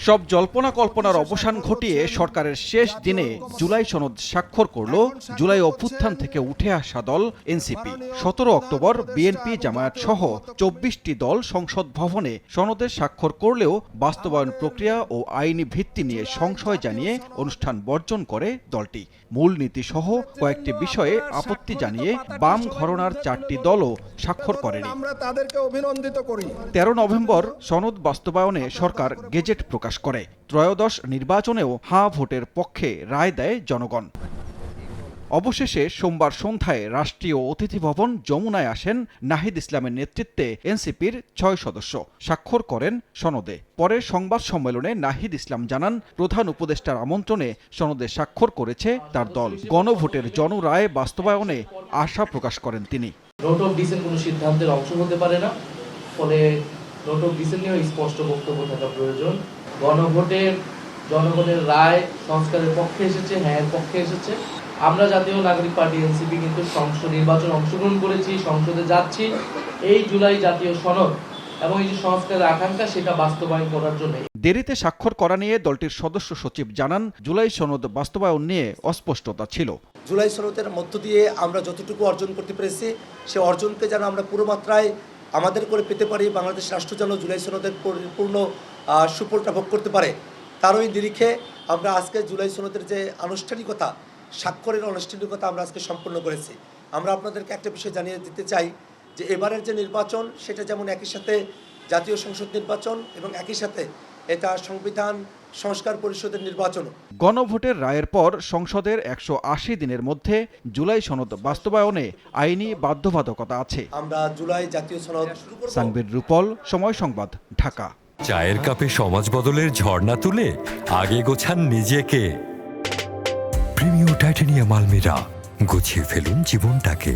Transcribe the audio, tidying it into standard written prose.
সব জল্পনা কল্পনার অবসান ঘটিয়ে সরকারের শেষ দিনে জুলাই সনদ স্বাক্ষর করল জুলাই অভ্যুত্থান থেকে উঠে আসা দল এনসিপি। 17 অক্টোবর বিএনপি জামায়াত সহ 24টি দল সংসদ ভবনে সনদে স্বাক্ষর করলেও বাস্তবায়ন প্রক্রিয়া ও আইনি ভিত্তি নিয়ে সংশয় জানিয়ে অনুষ্ঠান বর্জন করে দলটি। মূলনীতি সহ কয়েকটি বিষয়ে আপত্তি জানিয়ে বাম ঘরানার 4টি দলও স্বাক্ষর করেনি। আমরা তাদেরকে অভিনন্দিত করি। 13 নভেম্বর সনদ বাস্তবায়নে সরকার গেজেট প্রকাশ করে। ত্রয়োদশ নির্বাচনেও হাঁ ভোটের পক্ষে রায় দেয় জনগণ। অবশেষে সোমবার সন্ধ্যায় রাষ্ট্রীয় অতিথি ভবন যমুনায় আসেন নাহিদ ইসলামের নেতৃত্বে এনসিপির 6 সদস্য, স্বাক্ষর করেন সনদে। পরে সংবাদ সম্মেলনে নাহিদ ইসলাম জানান, প্রধান উপদেষ্টার আমন্ত্রণে সনদে স্বাক্ষর করেছে তার দল। গণভোটের জনরায় বাস্তবায়নে আশা প্রকাশ করেন তিনি। নোট অফ ডিসেন্ট কোনো সিদ্ধান্তের অংশ হতে পারে না, ফলে নোট অফ ডিসেন্ট নিয়েও স্পষ্ট বক্তব্য থাকা প্রয়োজন। গণভোটের জনগণের রায় সংস্কারের পক্ষে এসেছে, হ্যাঁ পক্ষে এসেছে। আমরা জাতীয় নাগরিক পার্টি এনসিপি কিন্তু সংসদ নির্বাচনে অংশগ্রহণ করেছি, সংসদে যাচ্ছি এই জুলাই জাতীয় সনদ এবং এই যে সংস্কারের আকাঙ্ক্ষা সেটা বাস্তবায়ন করার জন্য। দেরিতে স্বাক্ষর করা নিয়ে দলটির সদস্য সচিব জানান, জুলাই সনদ বাস্তবায়ন নিয়ে অস্পষ্টতা ছিল। জুলাই সনদের মধ্য দিয়ে আমরা যতটুকু অর্জন করতে পেরেছি সে অর্জনকে যেন আমরা পুরো মাত্রায় আমাদের করে পেতে পারি, বাংলাদেশ রাষ্ট্র যেন জুলাই সনদের পূর্ণ সুফলটা ভোগ করতে পারে, তারই নিরিখে আমরা আজকে জুলাই সনদের যে আনুষ্ঠানিকতা, স্বাক্ষরের আনুষ্ঠানিকতা আমরা আজকে সম্পন্ন করেছি। আমরা আপনাদেরকে একটা বিষয় জানিয়ে দিতে চাই যে এবারের যে নির্বাচন সেটা যেমন একই সাথে জাতীয় সংসদ নির্বাচন এবং একই সাথে এটা সংবিধান সংস্কার পরিষদের নির্বাচন। গণভোটের রায়ের পর সংসদের 180 দিনের মধ্যে জুলাই সনদ বাস্তবায়নে আইনি বাধ্যবাধকতা আছে। আমরা জুলাই জাতীয় সনদ। সানবীর রূপল, সময় সংবাদ, ঢাকা। চায়ের কাপে সমাজ বদলের ঝর্ণা তুলে আগে গোছান নিজেকে। প্রিমিয়াম টাইটানিয়াম আলমিরা, গুছিয়ে ফেলুন জীবনটাকে।